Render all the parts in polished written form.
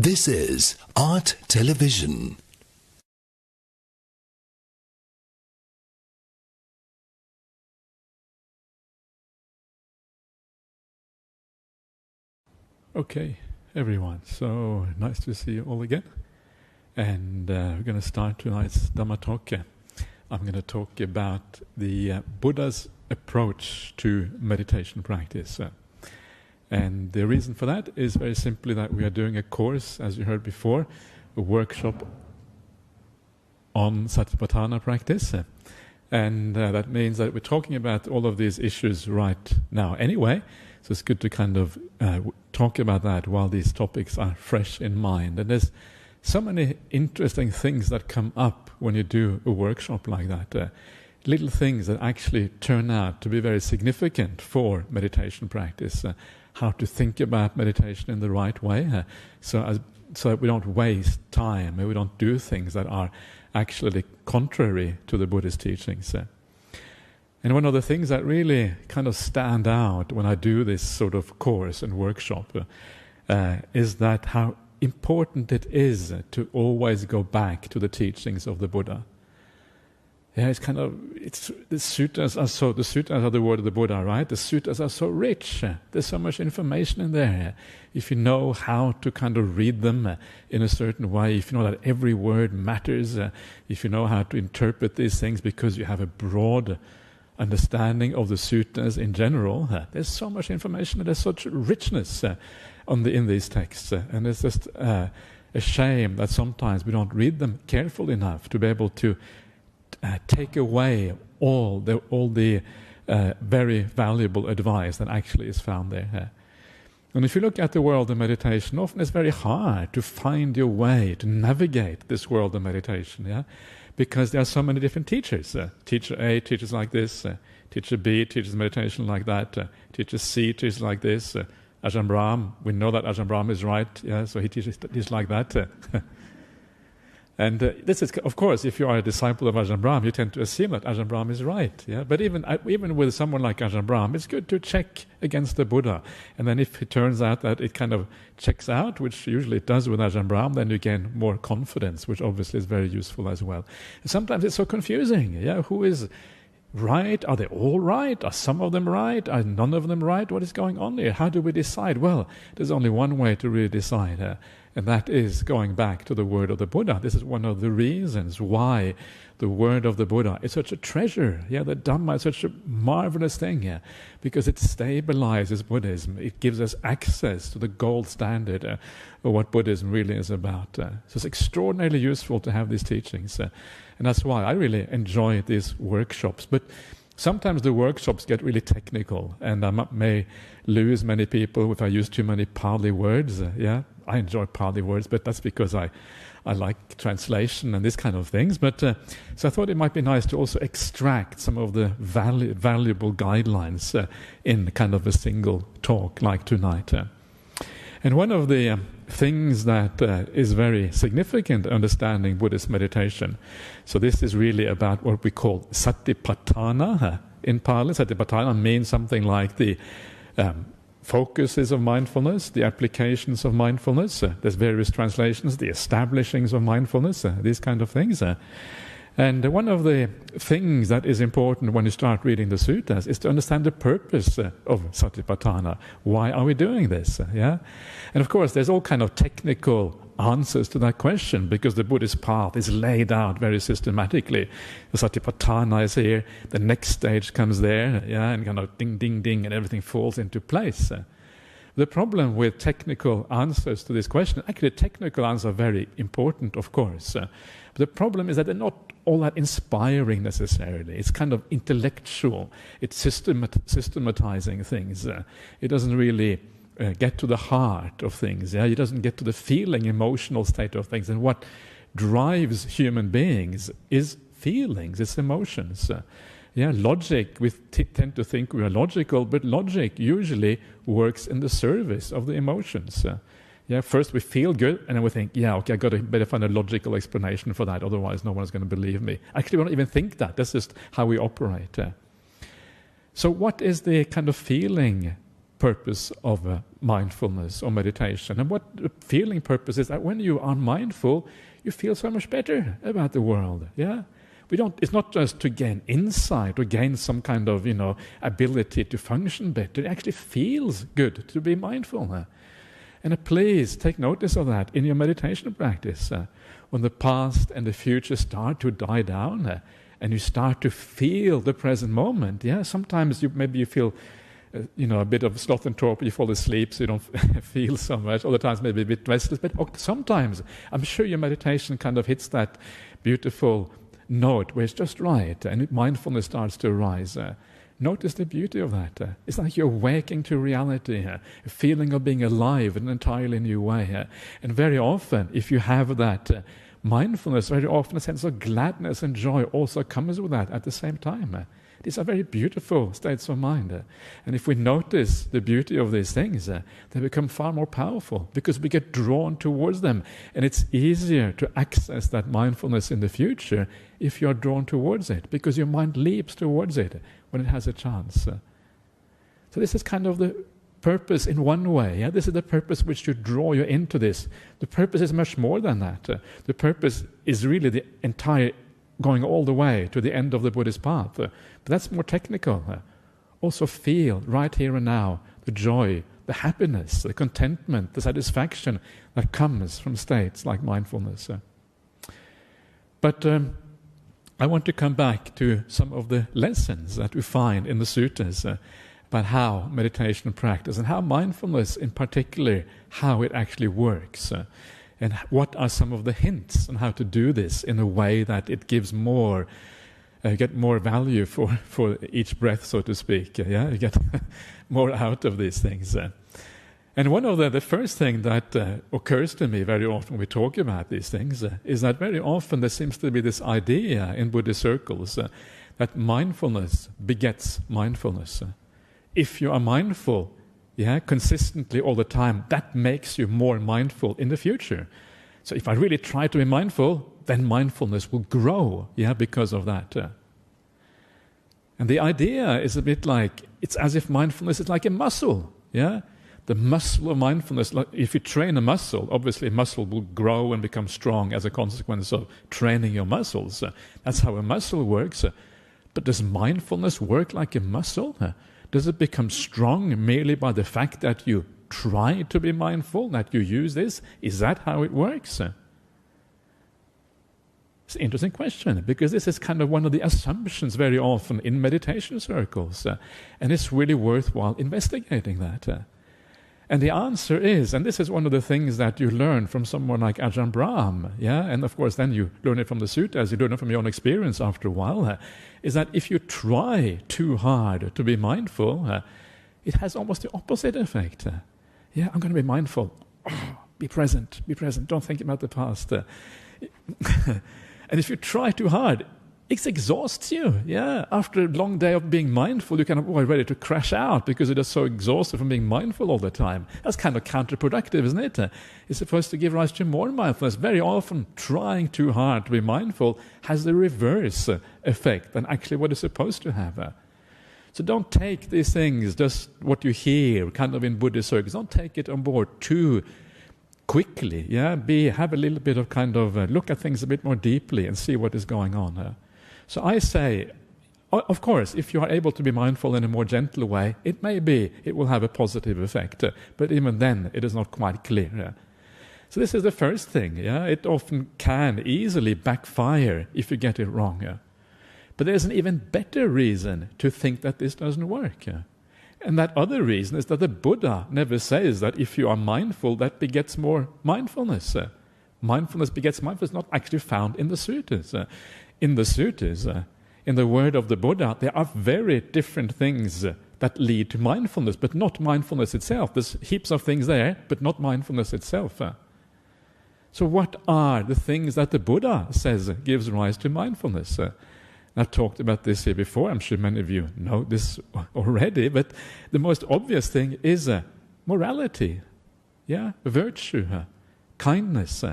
This is Art Television. Okay, everyone, so nice to see you all again. And we're going to start tonight's Dhamma talk. I'm going to talk about the Buddha's approach to meditation practice. And the reason for that is very simply that we are doing a course, as you heard before, a workshop on Satipatthana practice. And that means that we're talking about all of these issues right now anyway. So it's good to kind of talk about that while these topics are fresh in mind. And there's so many interesting things that come up when you do a workshop like that. Little things that actually turn out to be very significant for meditation practice. How to think about meditation in the right way, so that we don't waste time and we don't do things that are actually contrary to the Buddhist teachings. And one of the things that really kind of stand out when I do this sort of course and workshop is that how important it is to always go back to the teachings of the Buddha. Yeah, the sutras are the word of the Buddha, right? The sutras are so rich. There's so much information in there. If you know how to kind of read them in a certain way, if you know that every word matters, if you know how to interpret these things because you have a broad understanding of the sutras in general, there's so much information and there's such richness in these texts. And it's just a shame that sometimes we don't read them carefully enough to be able to take away all the very valuable advice that actually is found there. And if you look at the world of meditation, often it's very hard to find your way, to navigate this world of meditation, because there are so many different teachers. Teacher A teaches like this, Teacher B teaches meditation like that, Teacher C teaches like this, Ajahn Brahm, we know that Ajahn Brahm is right, so he teaches like that. And this is, of course, if you are a disciple of Ajahn Brahm, you tend to assume that Ajahn Brahm is right. But even with someone like Ajahn Brahm, it's good to check against the Buddha. And then if it turns out that it kind of checks out, which usually it does with Ajahn Brahm, then you gain more confidence, which obviously is very useful as well. And sometimes it's so confusing. Who is right? Are they all right? Are some of them right? Are none of them right? What is going on here? How do we decide? Well, there's only one way to really decide. And that is going back to the word of the Buddha. This is one of the reasons why the word of the Buddha is such a treasure. The Dhamma is such a marvelous thing, because it stabilizes Buddhism. It gives us access to the gold standard of what Buddhism really is about. So it's extraordinarily useful to have these teachings. And that's why I really enjoy these workshops. But sometimes the workshops get really technical, and I may lose many people if I use too many Pali words. I enjoy Pali words, but that's because I like translation and this kind of things. But so I thought it might be nice to also extract some of the valuable guidelines in kind of a single talk like tonight. And one of the things that is very significant understanding Buddhist meditation, so this is really about what we call Satipatthana in Pali. Satipatthana means something like the focuses of mindfulness, the applications of mindfulness. There's various translations, the establishings of mindfulness, these kind of things. And one of the things that is important when you start reading the sutras is to understand the purpose of Satipatthana. Why are we doing this? And of course, there's all kind of technical answers to that question, because the Buddhist path is laid out very systematically. The Satipatthana is here, the next stage comes there, and kind of ding, ding, ding, and everything falls into place. The problem with technical answers to this question, actually technical answers are very important, of course, but the problem is that they're not all that inspiring necessarily. It's kind of intellectual, it's systematizing things. It doesn't really get to the heart of things. It doesn't get to the feeling, emotional state of things. And what drives human beings is feelings, it's emotions. Logic, we tend to think we are logical, but logic usually works in the service of the emotions. First we feel good, and then we think, okay, better find a logical explanation for that, otherwise no one's going to believe me. Actually, we don't even think that. That's just how we operate. So what is the kind of feeling purpose of mindfulness or meditation. And what the feeling purpose is that when you are mindful, you feel so much better about the world. Yeah, it's not just to gain insight or gain some kind of ability to function better. It actually feels good to be mindful. And please take notice of that in your meditation practice. When the past and the future start to die down, and you start to feel the present moment. Yeah, sometimes maybe you feel a bit of sloth and torpor, you fall asleep, so you don't feel so much. Other times maybe a bit restless, but sometimes I'm sure your meditation kind of hits that beautiful note where it's just right, and mindfulness starts to arise. Notice the beauty of that. It's like you're waking to reality, a feeling of being alive in an entirely new way. And very often, if you have that mindfulness, very often a sense of gladness and joy also comes with that at the same time. These are very beautiful states of mind. And if we notice the beauty of these things, they become far more powerful because we get drawn towards them. And it's easier to access that mindfulness in the future if you're drawn towards it, because your mind leaps towards it when it has a chance. So this is kind of the purpose in one way. Yeah? This is the purpose which should draw you into this. The purpose is much more than that. The purpose is really the entire going all the way to the end of the Buddhist path. But that's more technical. Also feel right here and now the joy, the happiness, the contentment, the satisfaction that comes from states like mindfulness. But I want to come back to some of the lessons that we find in the suttas about how meditation practice and how mindfulness in particular, how it actually works. And what are some of the hints on how to do this in a way that it gives more, get more value for each breath, so to speak. Yeah, you get more out of these things. And one of the first thing that occurs to me very often when we talk about these things is that very often there seems to be this idea in Buddhist circles that mindfulness begets mindfulness. If you are mindful, consistently all the time, that makes you more mindful in the future. So if I really try to be mindful, then mindfulness will grow, because of that. And the idea is a bit like, it's as if mindfulness is like a muscle, The muscle of mindfulness, like if you train a muscle, obviously a muscle will grow and become strong as a consequence of training your muscles. That's how a muscle works. But does mindfulness work like a muscle? Does it become strong merely by the fact that you try to be mindful, that you use this? Is that how it works? It's an interesting question, because this is kind of one of the assumptions very often in meditation circles, and it's really worthwhile investigating that. And the answer is, and this is one of the things that you learn from someone like AJAHN Brahm, and of course then you learn it from the suttas, you learn it from your own experience after a while, is that if you try too hard to be mindful, it has almost the opposite effect. I'm going to be mindful. Be present, don't think about the past. And if you try too hard, it exhausts you. After a long day of being mindful, you're kind of ready to crash out because you're just so exhausted from being mindful all the time. That's kind of counterproductive, isn't it? It's supposed to give rise to more mindfulness. Very often, trying too hard to be mindful has the reverse effect than actually what it's supposed to have. So don't take these things, just what you hear, kind of in Buddhist circles, don't take it on board too quickly. Have a little bit of kind of look at things a bit more deeply and see what is going on. So I say, of course, if you are able to be mindful in a more gentle way, it will have a positive effect. But even then, it is not quite clear. So this is the first thing. It often can easily backfire if you get it wrong. But there's an even better reason to think that this doesn't work. And that other reason is that the Buddha never says that if you are mindful, that begets more mindfulness. Mindfulness begets mindfulness, not actually found in the suttas. In the suttas, in the word of the Buddha, there are very different things that lead to mindfulness, but not mindfulness itself. There's heaps of things there, but not mindfulness itself. So what are the things that the Buddha says gives rise to mindfulness? I've talked about this here before. I'm sure many of you know this already, but the most obvious thing is morality, virtue, kindness.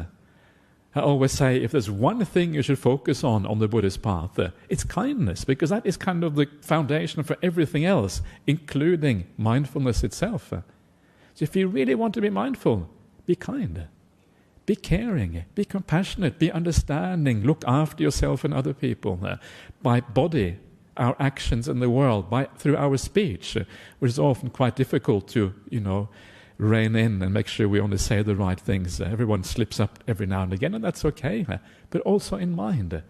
I always say, if there's one thing you should focus on the Buddhist path, it's kindness, because that is kind of the foundation for everything else, including mindfulness itself. So if you really want to be mindful, be kind, be caring, be compassionate, be understanding, look after yourself and other people, by body, our actions in the world, through our speech, which is often quite difficult to, rein in and make sure we only say the right things. Everyone slips up every now and again, and that's okay. But also in mind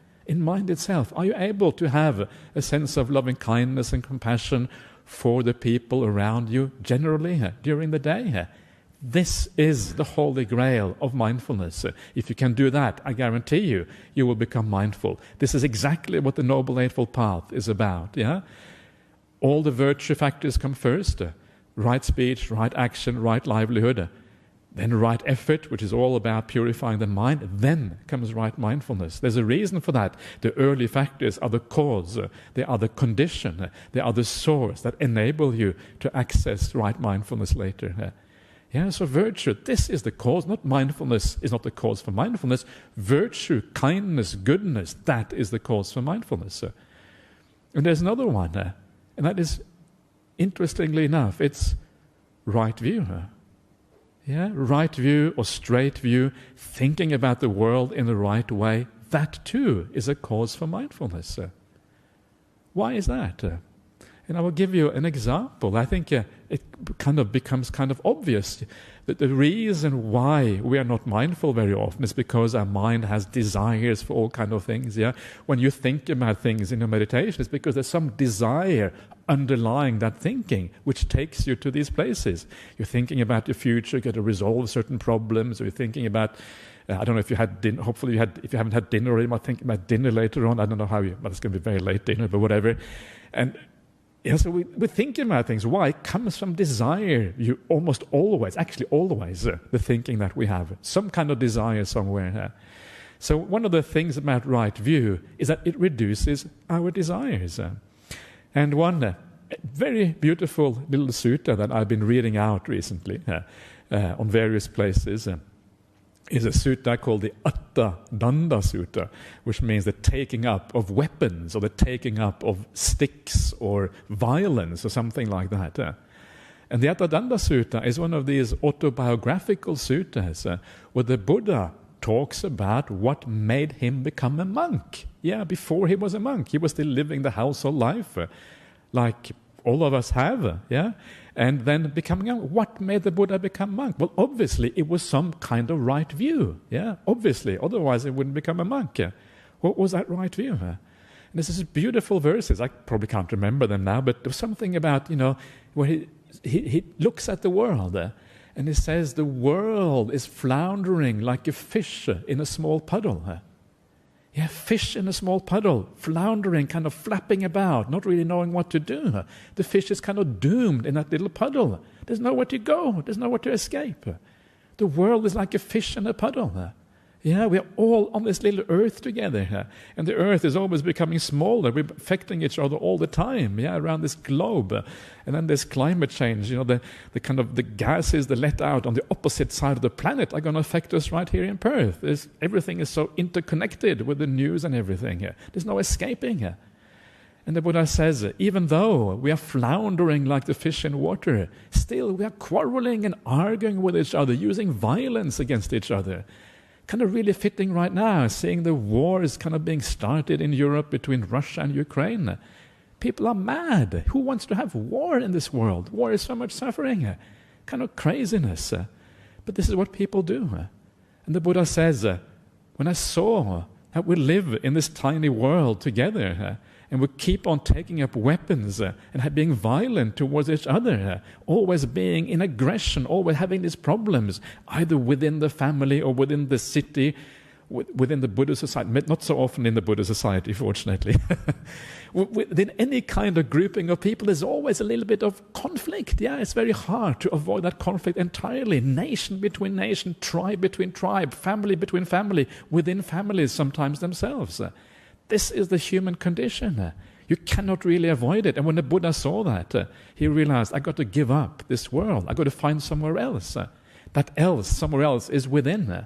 itself. Are you able to have a sense of loving kindness and compassion for the people around you generally during the day? This is the holy grail of mindfulness. If you can do that, I guarantee you will become mindful. This is exactly what the Noble Eightfold Path is about. Yeah, all the virtue factors come first. Right speech, right action, right livelihood, then right effort, which is all about purifying the mind, then comes right mindfulness. There's a reason for that. The early factors are the cause, they are the condition, they are the source that enable you to access right mindfulness later. So virtue, this is the cause, not mindfulness is not the cause for mindfulness. Virtue, kindness, goodness, that is the cause for mindfulness. And there's another one, and that is, interestingly enough, it's right view. Right view or straight view, thinking about the world in the right way, that too is a cause for mindfulness. Why is that? And I will give you an example. I think it kind of becomes kind of obvious that the reason why we are not mindful very often is because our mind has desires for all kind of things. When you think about things in your meditation, it's because there's some desire underlying that thinking, which takes you to these places. You're thinking about your future, you're going to resolve certain problems, or you're thinking about, I don't know if you had dinner, hopefully if you haven't had dinner already, you might think about dinner later on. I don't know how but it's going to be very late dinner, but whatever. And so we're thinking about things. Why? It comes from desire. You almost always, actually always, the thinking that we have, some kind of desire somewhere. So one of the things about right view is that it reduces our desires. And one very beautiful little sutta that I've been reading out recently on various places is a sutta called the Atta Danda Sutta, which means the taking up of weapons or the taking up of sticks or violence or something like that. And the Atta Danda Sutta is one of these autobiographical suttas where the Buddha talks about what made him become a monk. Before he was a monk, he was still living the household life like all of us have, and then becoming a monk. What made the Buddha become monk? Well, obviously, it was some kind of right view, obviously, otherwise he wouldn't become a monk. What was that right view? And this is beautiful verses. I probably can't remember them now, but there was something about, where he looks at the world, and he says the world is floundering like a fish in a small puddle. Fish in a small puddle, floundering, kind of flapping about, not really knowing what to do. The fish is kind of doomed in that little puddle. There's nowhere to go. There's nowhere to escape. The world is like a fish in a puddle. We are all on this little earth together. And the earth is always becoming smaller. We're affecting each other all the time, around this globe. And then there's climate change. The kind of the gases that let out on the opposite side of the planet are going to affect us right here in Perth. Everything is so interconnected with the news and everything. There's no escaping. And the Buddha says, even though we are floundering like the fish in water, still we are quarreling and arguing with each other, using violence against each other. Kind of really fitting right now, seeing the war is kind of being started in Europe between Russia and Ukraine. People are mad. Who wants to have war in this world? War is so much suffering. Kind of craziness. But this is what people do. And the Buddha says, when I saw that we live in this tiny world together, and we keep on taking up weapons and being violent towards each other, always being in aggression, always having these problems, either within the family or within the city, within the Buddha society, not so often in the Buddha society, fortunately. Within any kind of grouping of people, there's always a little bit of conflict. It's very hard to avoid that conflict entirely. Nation between nation, tribe between tribe, family between family, within families sometimes themselves. This is the human condition. You cannot really avoid it. And when the Buddha saw that, he realized, I got to give up this world. I got to find somewhere else. That else, somewhere else, is within.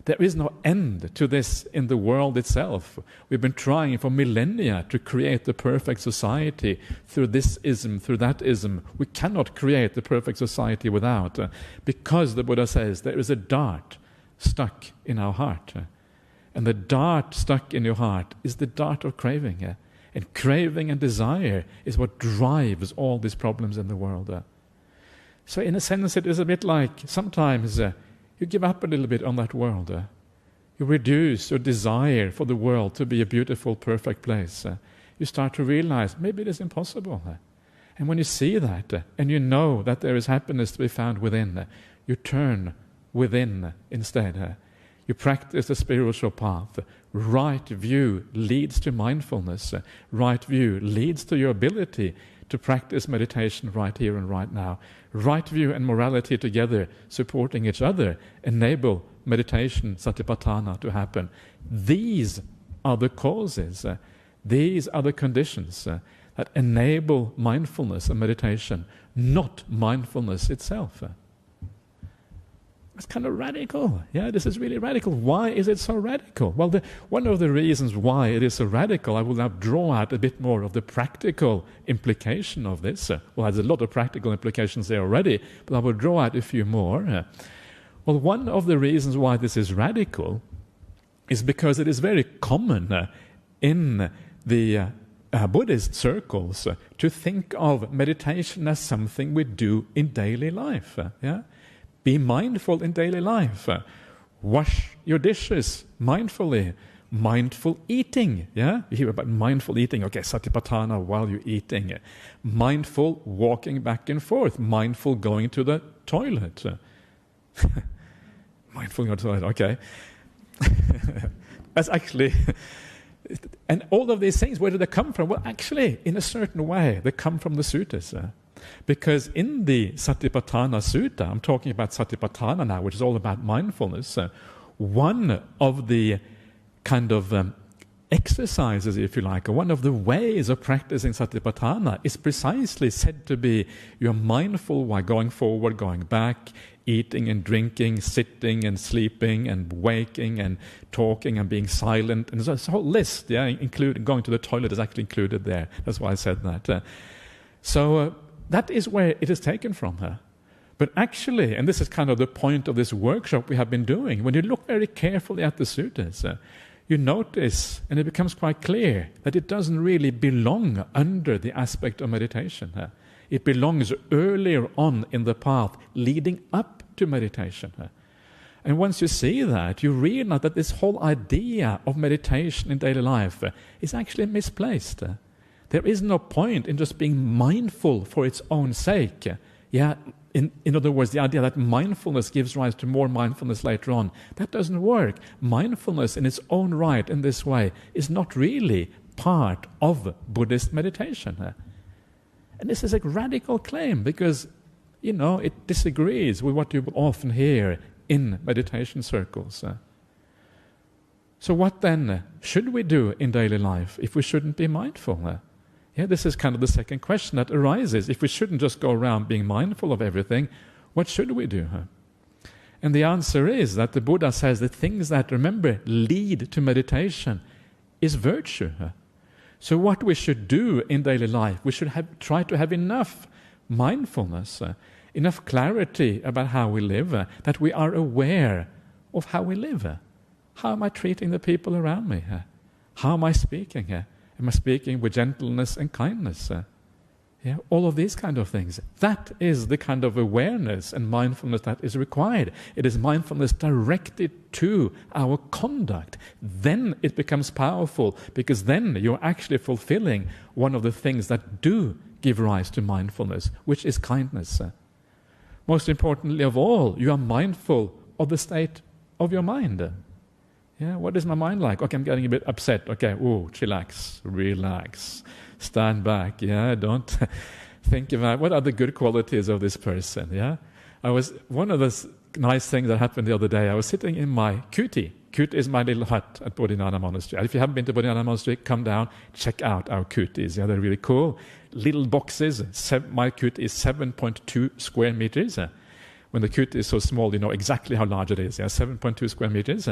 There is no end to this in the world itself. We've been trying for millennia to create the perfect society through this ism, through that ism. We cannot create the perfect society without, because the Buddha says there is a dart stuck in our heart. And the dart stuck in your heart is the dart of craving. And craving and desire is what drives all these problems in the world. So in a sense it is a bit like sometimes you give up a little bit on that world. You reduce your desire for the world to be a beautiful, perfect place. You start to realize maybe it is impossible. And when you see that, and you know that there is happiness to be found within, you turn within instead. You practice the spiritual path. Right view leads to mindfulness. Right view leads to your ability to practice meditation right here and right now. Right view and morality together, supporting each other, enable meditation, satipatthana, to happen. These are the causes, these are the conditions that enable mindfulness and meditation, not mindfulness itself. It's kind of radical. Yeah, this is really radical. Why is it so radical? Well, one of the reasons why it is so radical, I will now draw out a bit more of the practical implication of this. Well, there's a lot of practical implications there already, but I will draw out a few more. Well, one of the reasons why this is radical is because it is very common in the Buddhist circles to think of meditation as something we do in daily life. Yeah. Be mindful in daily life. Wash your dishes mindfully. Mindful eating. Yeah? You hear about mindful eating. Okay, satipatthana while you're eating. Mindful walking back and forth. Mindful going to the toilet. Mindful going to the toilet, okay. That's actually... And all of these things, where do they come from? Well, actually, in a certain way, they come from the suttas. Because in the Satipatthana Sutta, I'm talking about Satipatthana now, which is all about mindfulness, one of the kind of exercises, if you like, or one of the ways of practicing Satipatthana is precisely said to be you're mindful while going forward, going back, eating and drinking, sitting and sleeping and waking and talking and being silent. And there's a whole list, yeah, including going to the toilet is actually included there. That's why I said that. That is where it is taken from her. But actually, and this is kind of the point of this workshop we have been doing, when you look very carefully at the suttas, you notice, and it becomes quite clear, that it doesn't really belong under the aspect of meditation. It belongs earlier on in the path, leading up to meditation. And once you see that, you realize that this whole idea of meditation in daily life is actually misplaced. There is no point in just being mindful for its own sake. Yeah, in other words, the idea that mindfulness gives rise to more mindfulness later on, that doesn't work. Mindfulness in its own right in this way is not really part of Buddhist meditation. And this is a radical claim because, you know, it disagrees with what you often hear in meditation circles. So what then should we do in daily life if we shouldn't be mindful? Yeah, this is kind of the second question that arises. If we shouldn't just go around being mindful of everything, what should we do? And the answer is that the Buddha says the things that, remember, lead to meditation is virtue. So what we should do in daily life, we should try to have enough mindfulness, enough clarity about how we live, that we are aware of how we live. How am I treating the people around me? How am I speaking? Am I speaking with gentleness and kindness? Yeah, all of these kind of things. That is the kind of awareness and mindfulness that is required. It is mindfulness directed to our conduct. Then it becomes powerful, because then you're actually fulfilling one of the things that do give rise to mindfulness, which is kindness. Most importantly of all, you are mindful of the state of your mind. Yeah, what is my mind like? Okay, I'm getting a bit upset. Okay, chillax, relax, stand back. Yeah, don't think about what are the good qualities of this person. Yeah, one of the nice things that happened the other day. I was sitting in my kuti. Kuti is my little hut at Bodhinana Monastery. And if you haven't been to Bodhinana Monastery, come down, check out our kutis. Yeah, they're really cool. Little boxes. My kuti is 7.2 square meters. when the kuti is so small, you know exactly how large it is. 7.2 square meters.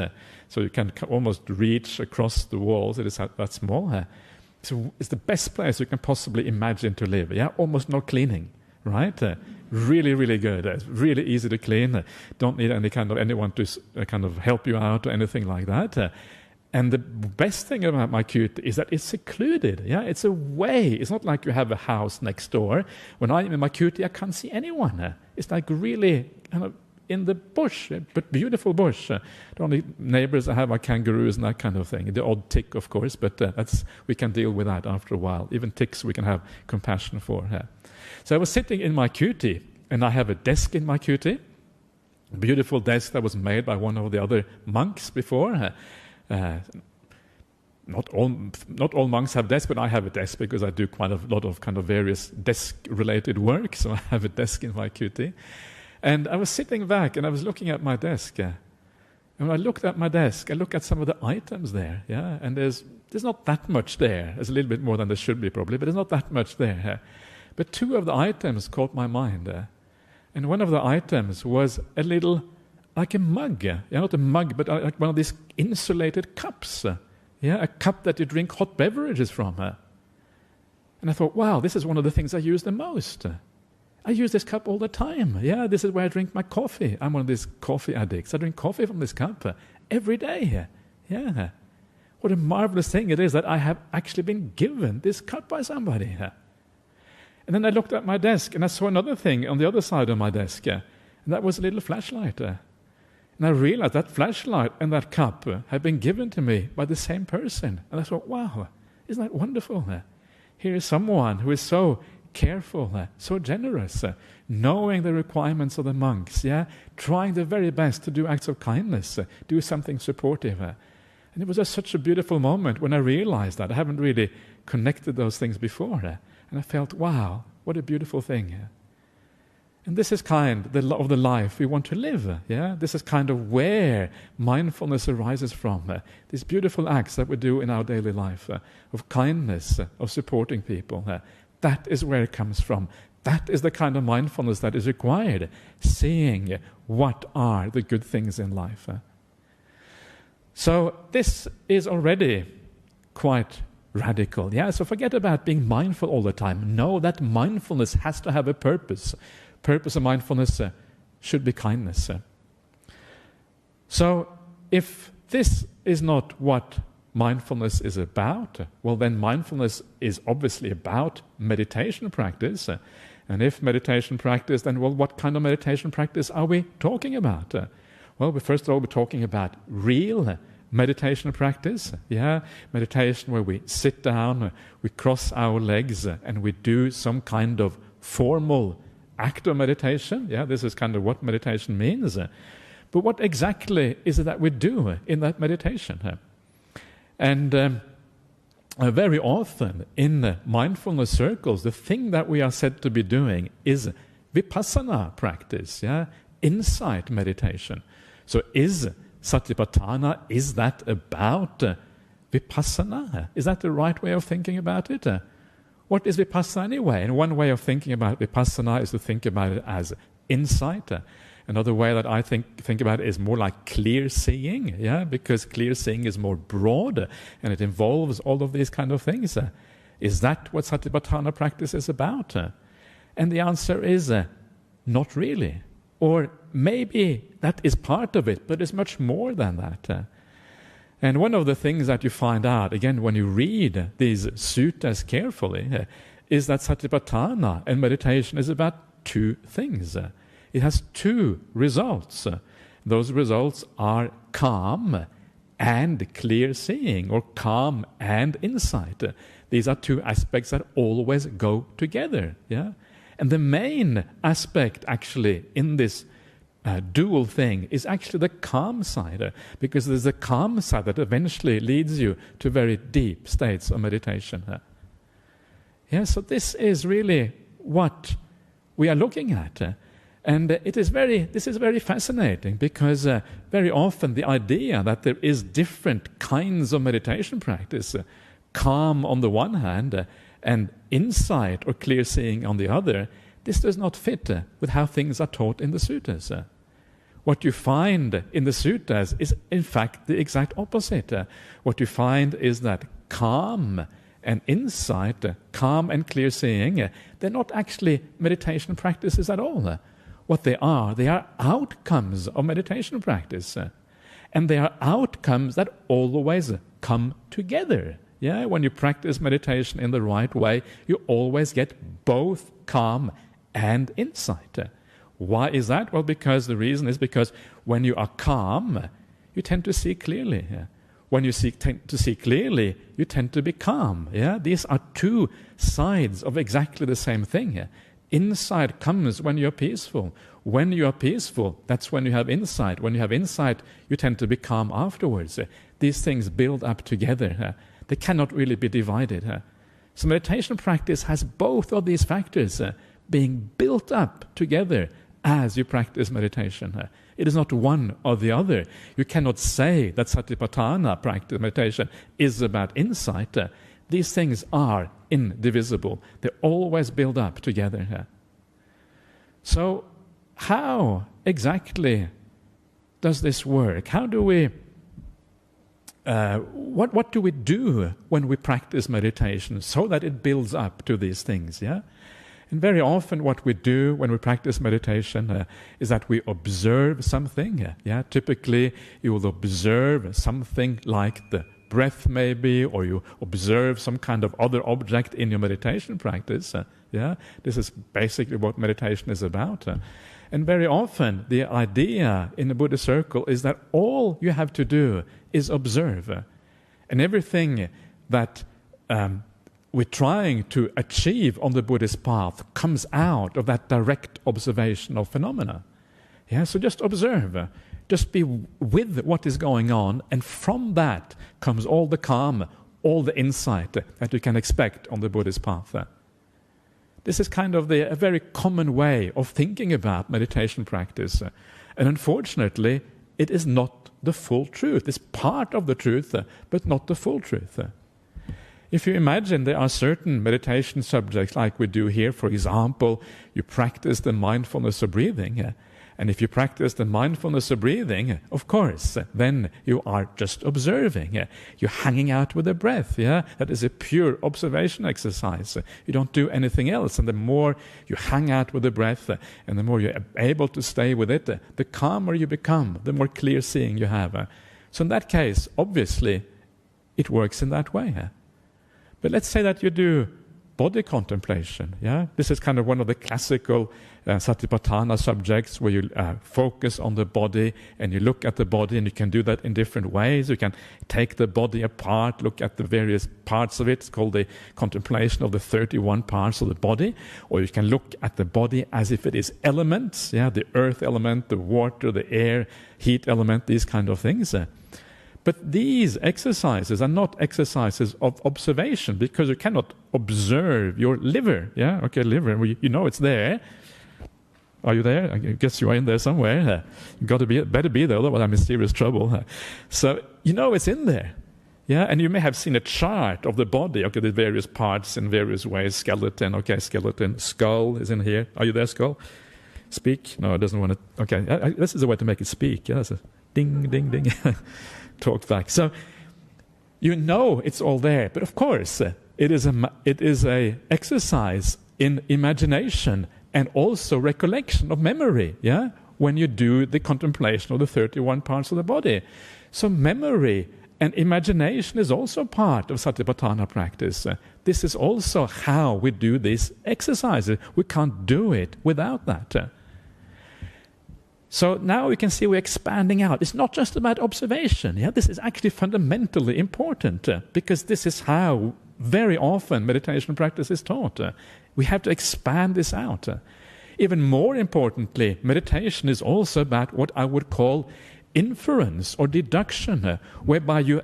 So you can almost reach across the walls. It is that small. So it's the best place you can possibly imagine to live. Almost no cleaning, right? Really, really good. It's really easy to clean. Don't need anyone to kind of help you out or anything like that. And the best thing about my kuti is that it's secluded. It's away. It's not like you have a house next door. When I'm in my kuti, I can't see anyone. It's like really kind of in the bush, but beautiful bush. The only neighbors I have are kangaroos and that kind of thing. The odd tick, of course, but we can deal with that after a while. Even ticks we can have compassion for. So I was sitting in my kuti, and I have a desk in my kuti, a beautiful desk that was made by one of the other monks before. Not all monks have desks, but I have a desk because I do quite a lot of kind of various desk-related work, so I have a desk in my kuti. And I was sitting back and I was looking at my desk. And when I looked at my desk, I looked at some of the items there, and there's not that much there. There's a little bit more than there should be probably, but there's not that much there. But two of the items caught my mind. And one of the items was a little, like a mug. Not a mug, but like one of these insulated cups. A cup that you drink hot beverages from. And I thought, wow, this is one of the things I use the most. I use this cup all the time. This is where I drink my coffee. I'm one of these coffee addicts. I drink coffee from this cup every day. What a marvelous thing it is that I have actually been given this cup by somebody. And then I looked at my desk and I saw another thing on the other side of my desk. And that was a little flashlight. And I realized that flashlight and that cup had been given to me by the same person. And I thought, wow, isn't that wonderful? Here is someone who is so careful, so generous, knowing the requirements of the monks, trying the very best to do acts of kindness, do something supportive. And it was just such a beautiful moment when I realized that. I haven't really connected those things before. And I felt, wow, what a beautiful thing. And this is kind of the life we want to live. This is kind of where mindfulness arises from. These beautiful acts that we do in our daily life, of kindness, of supporting people. That is where it comes from. That is the kind of mindfulness that is required. Seeing what are the good things in life. So this is already quite radical. So forget about being mindful all the time. Know that mindfulness has to have a purpose. Purpose of mindfulness should be kindness. So if this is not what mindfulness is about, well then mindfulness is obviously about meditation practice. And if meditation practice, then well, what kind of meditation practice are we talking about? Well, first of all, we're talking about real meditation practice. Meditation where we sit down, we cross our legs, and we do some kind of formal act of meditation. This is kind of what meditation means. But what exactly is it that we do in that meditation? And very often in mindfulness circles, the thing that we are said to be doing is vipassana practice, insight meditation. So is satipatthana, is that about vipassana? Is that the right way of thinking about it? What is vipassana anyway? And one way of thinking about vipassana is to think about it as insight. Another way that I think about it is more like clear seeing, because clear seeing is more broad and it involves all of these kind of things. Is that what satipatthana practice is about? And the answer is not really. Or maybe that is part of it, but it's much more than that. And one of the things that you find out, again, when you read these suttas carefully, is that satipatthana and meditation is about two things. It has two results. Those results are calm and clear seeing, or calm and insight. These are two aspects that always go together. And the main aspect, actually, in this dual thing is actually the calm side, because there's a calm side that eventually leads you to very deep states of meditation. So this is really what we are looking at. And this is very fascinating, because very often the idea that there is different kinds of meditation practice, calm on the one hand and insight or clear seeing on the other, this does not fit with how things are taught in the suttas. What you find in the suttas is in fact the exact opposite. What you find is that calm and insight, calm and clear seeing, they're not actually meditation practices at all. What they are outcomes of meditation practice. And they are outcomes that always come together. Yeah, when you practice meditation in the right way, you always get both calm and insight. Why is that? Well, because the reason is because when you are calm, you tend to see clearly. When you tend to see clearly, you tend to be calm. Yeah, these are two sides of exactly the same thing. Insight comes when you're peaceful. When you are peaceful, that's when you have insight. When you have insight, you tend to be calm afterwards. These things build up together. They cannot really be divided. So meditation practice has both of these factors being built up together as you practice meditation. It is not one or the other. You cannot say that Satipatthana practice meditation is about insight. These things are indivisible. They always build up together. So how exactly does this work? How do we what do we do when we practice meditation so that it builds up to these things? Yeah, and very often what we do when we practice meditation is that we observe something. Yeah, typically you will observe something like the breath maybe, or you observe some kind of other object in your meditation practice. Yeah, this is basically what meditation is about. And very often the idea in the Buddhist circle is that all you have to do is observe. And everything that we're trying to achieve on the Buddhist path comes out of that direct observation of phenomena. Yeah, so just observe. Just be with what is going on, and from that comes all the calm, all the insight that you can expect on the Buddhist path. This is kind of a very common way of thinking about meditation practice. And unfortunately, it is not the full truth. It's part of the truth, but not the full truth. If you imagine there are certain meditation subjects like we do here, for example, you practice the mindfulness of breathing. And if you practice the mindfulness of breathing, of course, then you are just observing. You're hanging out with the breath. Yeah, that is a pure observation exercise. You don't do anything else. And the more you hang out with the breath, and the more you're able to stay with it, the calmer you become, the more clear seeing you have. So in that case, obviously, it works in that way. But let's say that you do body contemplation. Yeah, this is kind of one of the classical Satipatthana subjects where you focus on the body and you look at the body, and you can do that in different ways. You can take the body apart, look at the various parts of it. It's called the contemplation of the 31 parts of the body. Or you can look at the body as if it is elements. Yeah, the earth element, the water, the air, heat element, these kind of things. But these exercises are not exercises of observation, because you cannot observe your liver. Yeah, okay, liver, you know it's there. Are you there? I guess you are in there somewhere. You got to better be there, otherwise I'm in serious trouble. So you know it's in there. Yeah, and you may have seen a chart of the body. Okay, the various parts in various ways. Skeleton, okay, skeleton. Skull is in here. Are you there, skull? Speak? No, it doesn't want to. Okay, this is a way to make it speak. Yeah, that's a ding, ding, ding. Talk back. So you know it's all there, but of course it is a exercise in imagination and also recollection of memory. Yeah, when you do the contemplation of the 31 parts of the body, so memory and imagination is also part of Satipatthana practice. This is also how we do these exercises. We can't do it without that. So now we can see we're expanding out. It's not just about observation. Yeah, this is actually fundamentally important because this is how very often meditation practice is taught. We have to expand this out. Even more importantly, meditation is also about what I would call inference or deduction, whereby you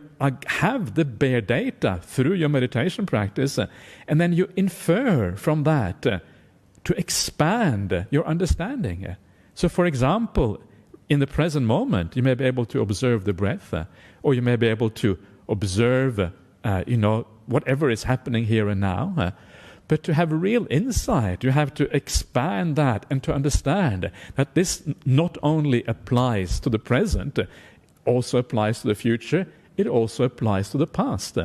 have the bare data through your meditation practice, and then you infer from that to expand your understanding. So, for example, in the present moment, you may be able to observe the breath, or you may be able to observe, whatever is happening here and now. But to have real insight, you have to expand that and to understand that this not only applies to the present, also applies to the future, it also applies to the past.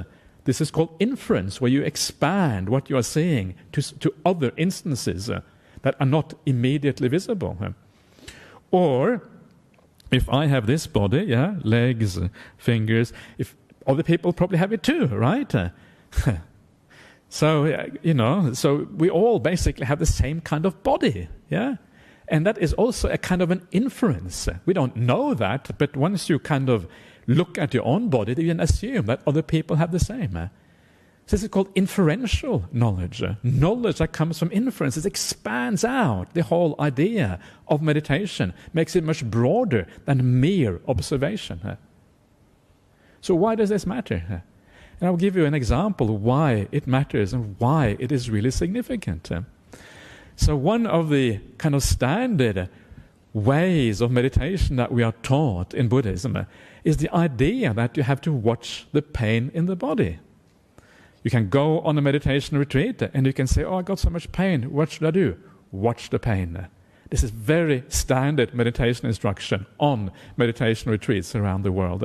This is called inference, where you expand what you are seeing to other instances that are not immediately visible. Or, if I have this body, legs, fingers, if other people probably have it too, right? So, so we all basically have the same kind of body, And that is also a kind of an inference. We don't know that, but once you kind of look at your own body, you can assume that other people have the same. So this is called inferential knowledge. Knowledge that comes from inference. It expands out the whole idea of meditation, makes it much broader than mere observation. So why does this matter? And I'll give you an example of why it matters and why it is really significant. So one of the kind of standard ways of meditation that we are taught in Buddhism is the idea that you have to watch the pain in the body. You can go on a meditation retreat and you can say, I got so much pain, what should I do? Watch the pain. This is very standard meditation instruction on meditation retreats around the world.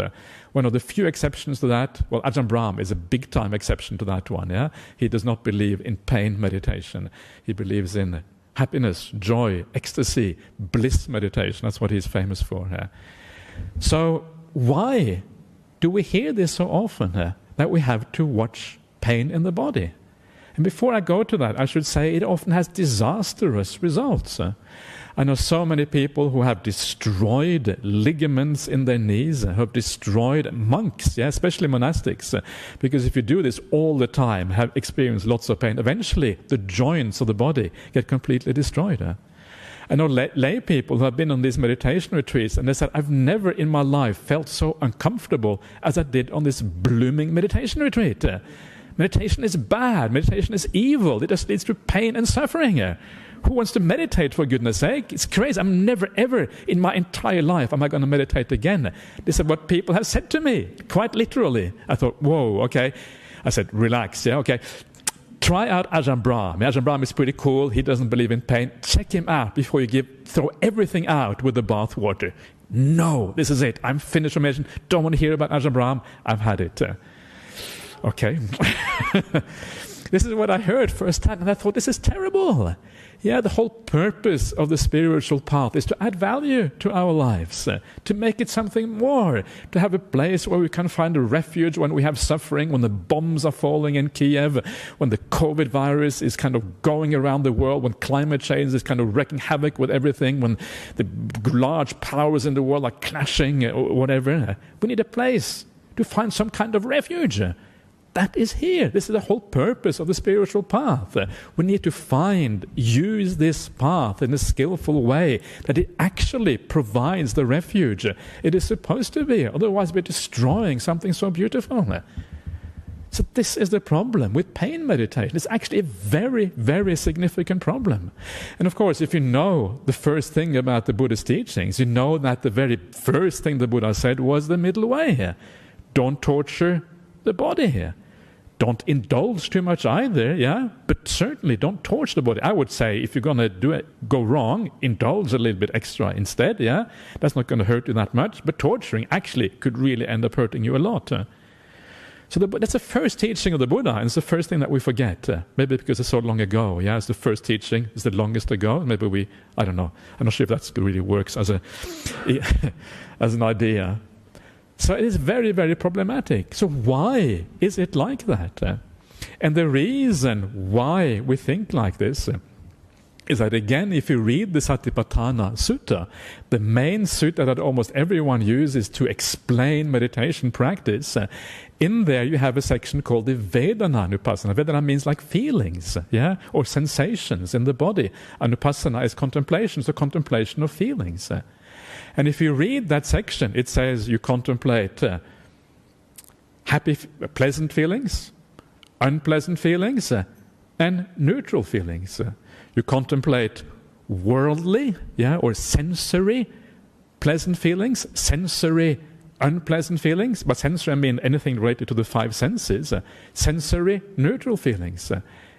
One of the few exceptions to that, Ajahn Brahm is a big-time exception to that one. He does not believe in pain meditation. He believes in happiness, joy, ecstasy, bliss meditation. That's what he's famous for. So why do we hear this so often, that we have to watch pain in the body? And before I go to that, I should say it often has disastrous results. I know so many people who have destroyed ligaments in their knees, who have destroyed monks, especially monastics, because if you do this all the time, have experienced lots of pain, eventually the joints of the body get completely destroyed. I know lay people who have been on these meditation retreats, and they said, I've never in my life felt so uncomfortable as I did on this blooming meditation retreat. Meditation is bad. Meditation is evil. It just leads to pain and suffering. Who wants to meditate, for goodness sake? It's crazy. I'm never, ever in my entire life am I going to meditate again. This is what people have said to me, quite literally. I thought, whoa, okay. I said, relax, okay. Try out Ajahn Brahm. Ajahn Brahm is pretty cool. He doesn't believe in pain. Check him out before you throw everything out with the bath water. No, this is it. I'm finished with meditation. Don't want to hear about Ajahn Brahm. I've had it. Okay. This is what I heard first time, and I thought, this is terrible. The whole purpose of the spiritual path is to add value to our lives, to make it something more, to have a place where we can find a refuge when we have suffering, when the bombs are falling in Kiev, when the COVID virus is kind of going around the world, when climate change is kind of wreaking havoc with everything, when the large powers in the world are clashing or whatever. We need a place to find some kind of refuge. That is here. This is the whole purpose of the spiritual path. We need to use this path in a skillful way, that it actually provides the refuge it is supposed to be. Otherwise we're destroying something so beautiful. So this is the problem with pain meditation. It's actually a very, very significant problem. And of course, if you know the first thing about the Buddha's teachings, you know that the very first thing the Buddha said was the middle way here. Don't torture the body here. Don't indulge too much either, but certainly don't torture the body. I would say if you're going to go wrong, indulge a little bit extra instead, That's not going to hurt you that much, but torturing actually could really end up hurting you a lot. So that's the first teaching of the Buddha, and it's the first thing that we forget. Maybe because it's so long ago, it's the first teaching, it's the longest ago. Maybe I don't know. I'm not sure if that really works as as an idea. So it is very, very problematic. So why is it like that? And the reason why we think like this is that, again, if you read the Satipatthana Sutta, the main sutta that almost everyone uses to explain meditation practice, in there you have a section called the Vedana-anupassana. Vedana means like feelings, or sensations in the body. Anupassana is contemplation, so contemplation of feelings. And if you read that section, it says you contemplate happy, pleasant feelings, unpleasant feelings, and neutral feelings. You contemplate worldly, or sensory pleasant feelings, sensory unpleasant feelings. But sensory, I mean anything related to the five senses. Sensory neutral feelings.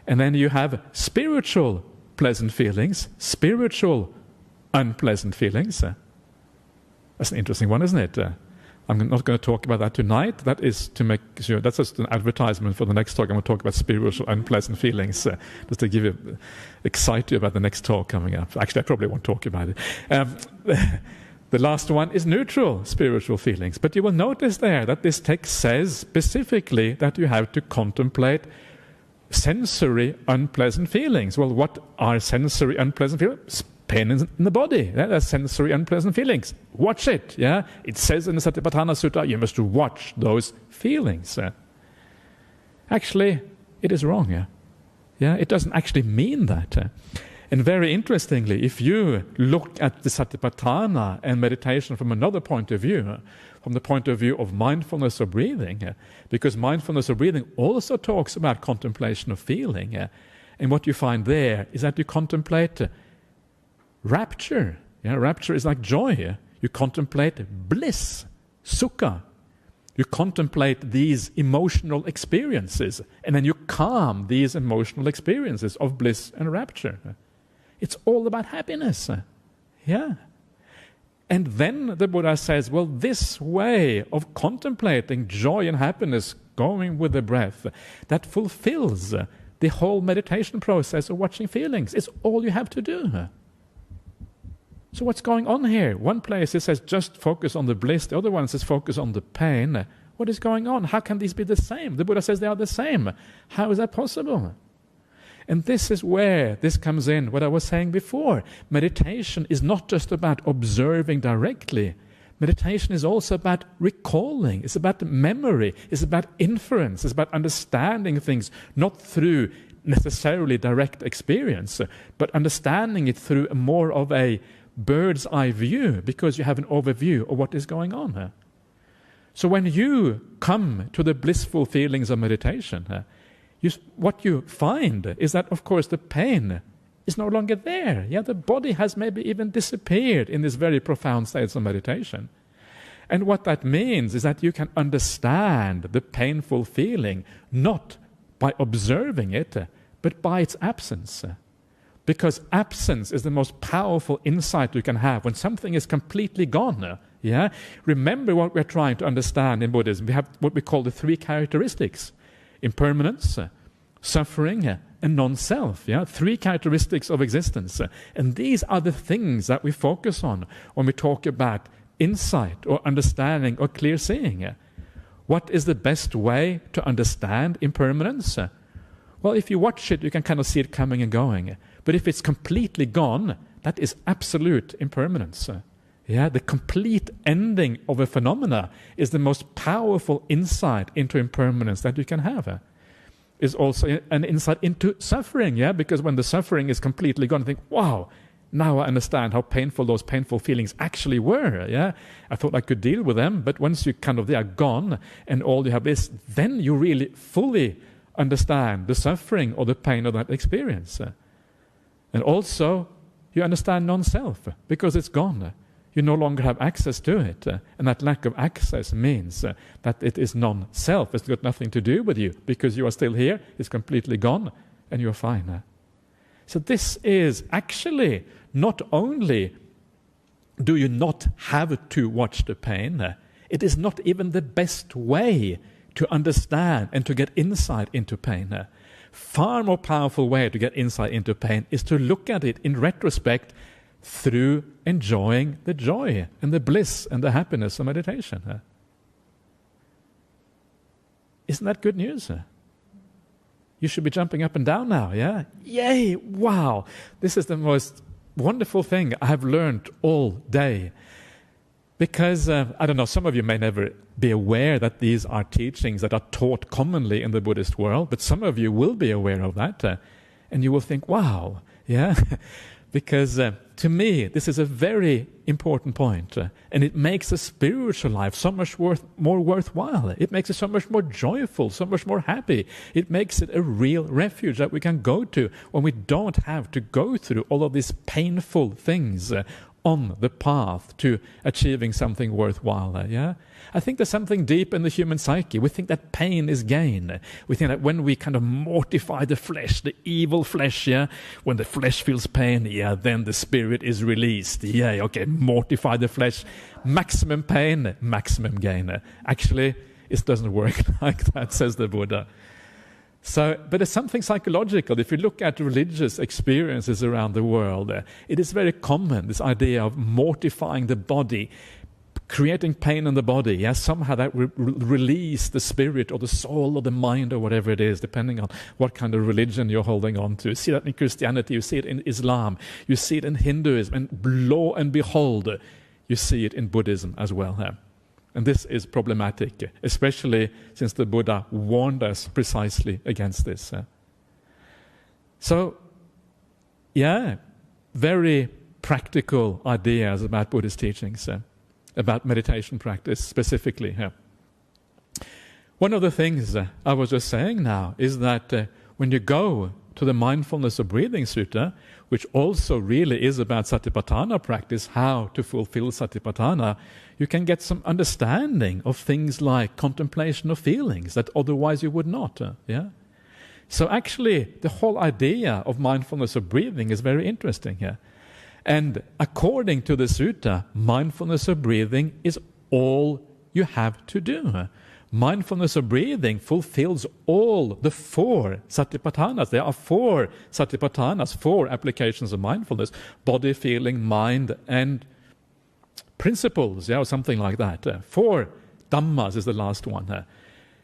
And then you have spiritual pleasant feelings, spiritual unpleasant feelings. That's an interesting one, isn't it? I'm not going to talk about that tonight. That is to make sure, that's just an advertisement for the next talk. I'm going to talk about spiritual unpleasant feelings, just to give you, excite you about the next talk coming up. Actually, I probably won't talk about it. The last one is neutral spiritual feelings. But you will notice there that this text says specifically that you have to contemplate sensory unpleasant feelings. Well, what are sensory unpleasant feelings? Pain in the body. That's sensory unpleasant feelings. Watch it. Yeah, it says in the Satipatthana Sutta, you must watch those feelings. Actually, it is wrong. Yeah, it doesn't actually mean that. And very interestingly, if you look at the Satipatthana and meditation from another point of view, from the point of view of mindfulness of breathing, because mindfulness of breathing also talks about contemplation of feeling, and what you find there is that you contemplate rapture. Rapture is like joy. You contemplate bliss, sukha. You contemplate these emotional experiences, and then you calm these emotional experiences of bliss and rapture. It's all about happiness. Yeah. And then the Buddha says, well, this way of contemplating joy and happiness, going with the breath, that fulfills the whole meditation process of watching feelings. It's all you have to do. So what's going on here? One place it says just focus on the bliss, the other one says focus on the pain. What is going on? How can these be the same? The Buddha says they are the same. How is that possible? And this is where this comes in, what I was saying before. Meditation is not just about observing directly. Meditation is also about recalling. It's about memory. It's about inference. It's about understanding things, not through necessarily direct experience, but understanding it through more of a bird's eye view, because you have an overview of what is going on. So when you come to the blissful feelings of meditation, what you find is that, of course, the pain is no longer there. Yeah, the body has maybe even disappeared in this very profound states of meditation. And what that means is that you can understand the painful feeling not by observing it, but by its absence. Because absence is the most powerful insight you can have when something is completely gone. Yeah? Remember what we're trying to understand in Buddhism. We have what we call the three characteristics: impermanence, suffering, and non-self. Yeah? Three characteristics of existence. And these are the things that we focus on when we talk about insight or understanding or clear seeing. What is the best way to understand impermanence? Well, if you watch it, you can kind of see it coming and going. But if it's completely gone, that is absolute impermanence. Yeah, the complete ending of a phenomena is the most powerful insight into impermanence that you can have. Is also an insight into suffering, yeah, because when the suffering is completely gone, you think, wow, now I understand how painful those painful feelings actually were. Yeah, I thought I could deal with them, but once they are gone, and all you have is, then you really fully understand the suffering or the pain of that experience. And also, you understand non-self, because it's gone. You no longer have access to it. And that lack of access means that it is non-self. It's got nothing to do with you, because you are still here, it's completely gone, and you're fine. So this is actually not only do you not have to watch the pain, it is not even the best way to understand and to get insight into pain. Far more powerful way to get insight into pain is to look at it in retrospect through enjoying the joy and the bliss and the happiness of meditation. Isn't that good news? You should be jumping up and down now, yeah? Yay! Wow! This is the most wonderful thing I have learned all day. Because, I don't know, some of you may never be aware that these are teachings that are taught commonly in the Buddhist world, but some of you will be aware of that, and you will think, wow, yeah? Because to me, this is a very important point, and it makes a spiritual life so much more worthwhile. It makes it so much more joyful, so much more happy. It makes it a real refuge that we can go to when we don't have to go through all of these painful things on the path to achieving something worthwhile. Yeah, I think there's something deep in the human psyche. We think that pain is gain. We think that when we kind of mortify the flesh, the evil flesh, yeah, when the flesh feels pain, yeah, then the spirit is released. Yeah, okay, mortify the flesh, maximum pain, maximum gain. Actually, it doesn't work like that, says the Buddha. So, but it's something psychological. If you look at religious experiences around the world, it is very common, this idea of mortifying the body, creating pain in the body. Yeah, somehow that will release the spirit or the soul or the mind or whatever it is, depending on what kind of religion you're holding on to. You see that in Christianity, you see it in Islam, you see it in Hinduism, and lo and behold, you see it in Buddhism as well. And this is problematic, especially since the Buddha warned us precisely against this. So, yeah, very practical ideas about Buddhist teachings, about meditation practice specifically. One of the things I was just saying now is that when you go to the Mindfulness of Breathing Sutta, which also really is about Satipatthana practice, how to fulfill Satipatthana, you can get some understanding of things like contemplation of feelings that otherwise you would not. Yeah. So actually, the whole idea of mindfulness of breathing is very interesting here. And according to the sutta, mindfulness of breathing is all you have to do. Mindfulness of breathing fulfills all the 4 satipatthanas. There are 4 satipatthanas, 4 applications of mindfulness: body, feeling, mind, and principles, or something like that. 4 Dhammas is the last one.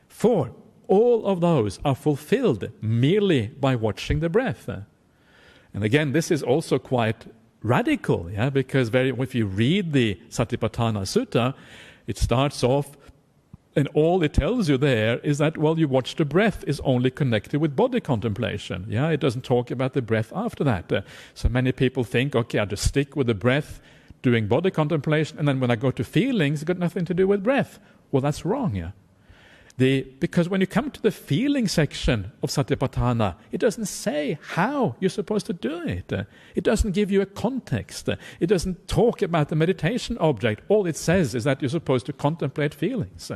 4. All of those are fulfilled merely by watching the breath. And again, this is also quite radical, because if you read the Satipatthana Sutta, it starts off, and all it tells you there is that, well, you watch the breath is only connected with body contemplation. Yeah, it doesn't talk about the breath after that. So many people think, okay, I'll just stick with the breath, doing body contemplation, and then when I go to feelings, it's got nothing to do with breath. Well, that's wrong, because when you come to the feeling section of Satipatthana, it doesn't say how you're supposed to do it. It doesn't give you a context. It doesn't talk about the meditation object. All it says is that you're supposed to contemplate feelings.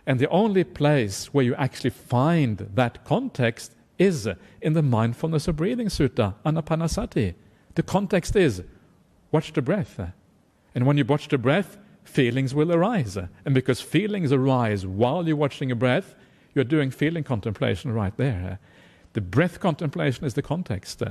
And the only place where you actually find that context is in the Mindfulness of Breathing Sutta, Anapanasati. The context is, watch the breath. And when you watch the breath, feelings will arise. And because feelings arise while you're watching a breath, you're doing feeling contemplation right there. The breath contemplation is the context.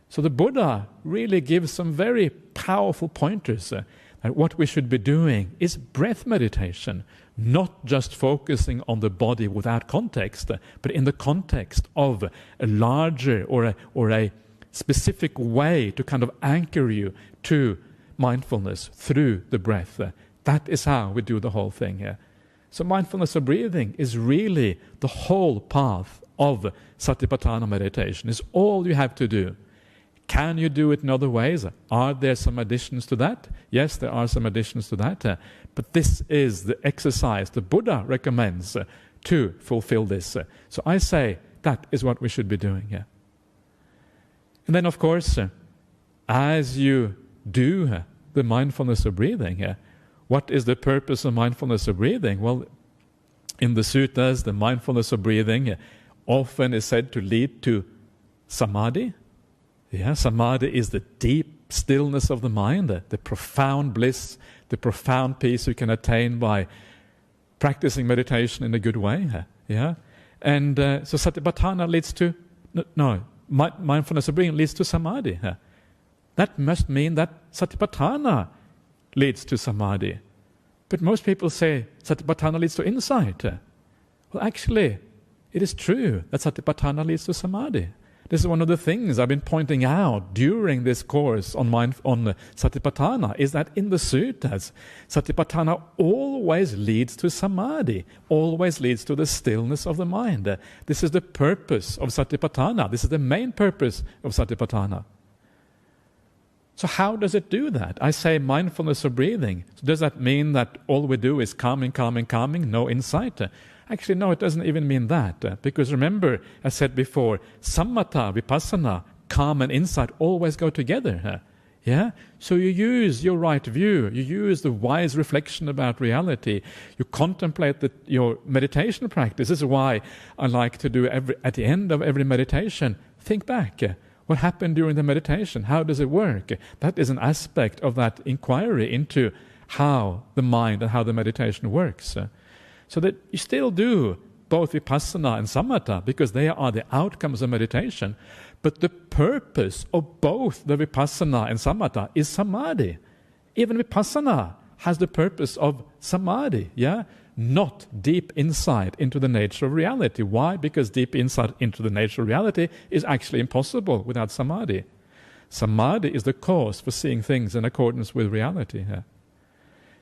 So the Buddha really gives some very powerful pointers that what we should be doing is breath meditation, not just focusing on the body without context, but in the context of a larger or a specific way to kind of anchor you to mindfulness through the breath. That is how we do the whole thing here. So mindfulness of breathing is really the whole path of Satipatthana meditation. It's all you have to do. Can you do it in other ways? Are there some additions to that? Yes, there are some additions to that. But this is the exercise the Buddha recommends to fulfill this. So I say that is what we should be doing here. And then, of course, as you do the mindfulness of breathing, what is the purpose of mindfulness of breathing? Well, in the suttas, the mindfulness of breathing often is said to lead to samadhi. Samadhi is the deep stillness of the mind, the profound bliss, the profound peace you can attain by practicing meditation in a good way. And so Satipatthana leads to, mindfulness of breathing leads to samadhi. That must mean that Satipatthana leads to samadhi. But most people say Satipatthana leads to insight. Well, actually, it is true that Satipatthana leads to samadhi. This is one of the things I've been pointing out during this course on Satipatthana, is that in the suttas, Satipatthana always leads to samadhi, always leads to the stillness of the mind. This is the purpose of Satipatthana. This is the main purpose of Satipatthana. So how does it do that? I say mindfulness of breathing. So does that mean that all we do is calming, no insight? Actually, no, it doesn't even mean that. Because remember, I said before, samatha, vipassana, calm and insight always go together. Yeah? So you use your right view, you use the wise reflection about reality, you contemplate your meditation practice. This is why I like to do at the end of every meditation, think back. What happened during the meditation? How does it work? That is an aspect of that inquiry into how the mind and how the meditation works. So that you still do both vipassana and samatha, because they are the outcomes of meditation. But the purpose of both the vipassana and samatha is samadhi. Even vipassana has the purpose of samadhi, not deep insight into the nature of reality. Why? Because deep insight into the nature of reality is actually impossible without samadhi. Samadhi is the cause for seeing things in accordance with reality.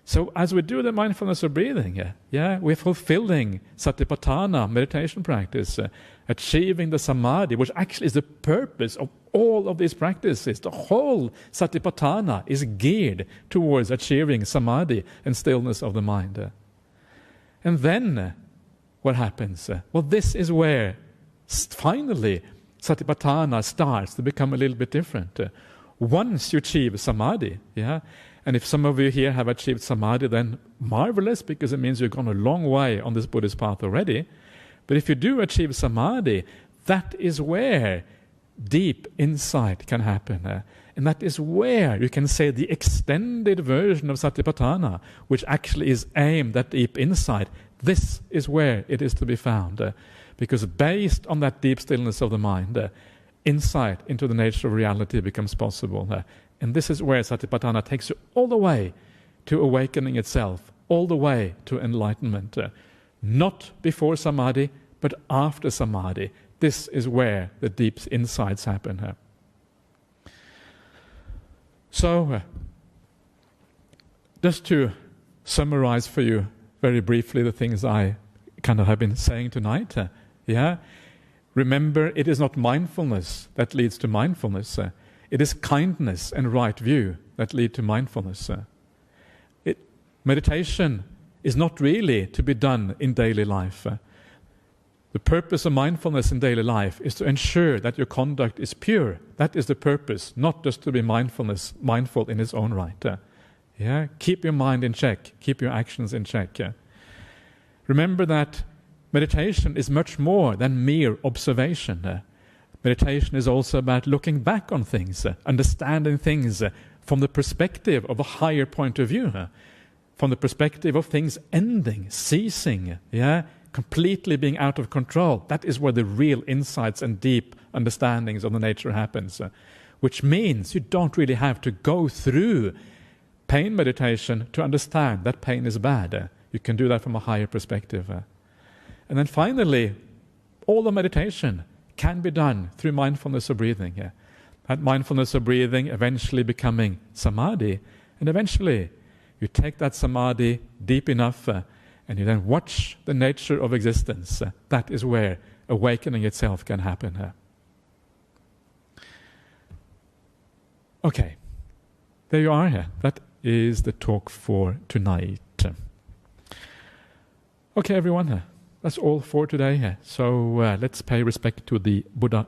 So as we do the mindfulness of breathing, we're fulfilling satipatthana meditation practice, achieving the samadhi, which actually is the purpose of all of these practices. The whole satipatthana is geared towards achieving samadhi and stillness of the mind. And then what happens? Well, this is where finally satipatthana starts to become a little bit different. Once you achieve samadhi, and if some of you here have achieved samadhi, then marvelous, because it means you've gone a long way on this Buddhist path already. But if you do achieve samadhi, that is where deep insight can happen. And that is where you can say the extended version of satipatthana, which actually is aimed at deep insight. This is where it is to be found. Because based on that deep stillness of the mind, insight into the nature of reality becomes possible. And this is where satipatthana takes you all the way to awakening itself, all the way to enlightenment. Not before samadhi, but after samadhi. This is where the deep insights happen. So, just to summarize for you very briefly the things I kind of have been saying tonight. Remember, it is not mindfulness that leads to mindfulness. It is kindness and right view that lead to mindfulness. Meditation is not really to be done in daily life. The purpose of mindfulness in daily life is to ensure that your conduct is pure. That is the purpose, not just to be mindful in its own right. Keep your mind in check. Keep your actions in check. Remember that meditation is much more than mere observation. Meditation is also about looking back on things, understanding things from the perspective of a higher point of view, from the perspective of things ending, ceasing, completely being out of control. That is where the real insights and deep understandings of the nature happens, which means you don't really have to go through pain meditation to understand that pain is bad. You can do that from a higher perspective. And then finally, all the meditation can be done through mindfulness of breathing. That mindfulness of breathing eventually becoming samadhi, and eventually you take that samadhi deep enough and you then watch the nature of existence. That is where awakening itself can happen. Okay, there you are. That is the talk for tonight. Okay, everyone. That's all for today. So let's pay respect to the Buddha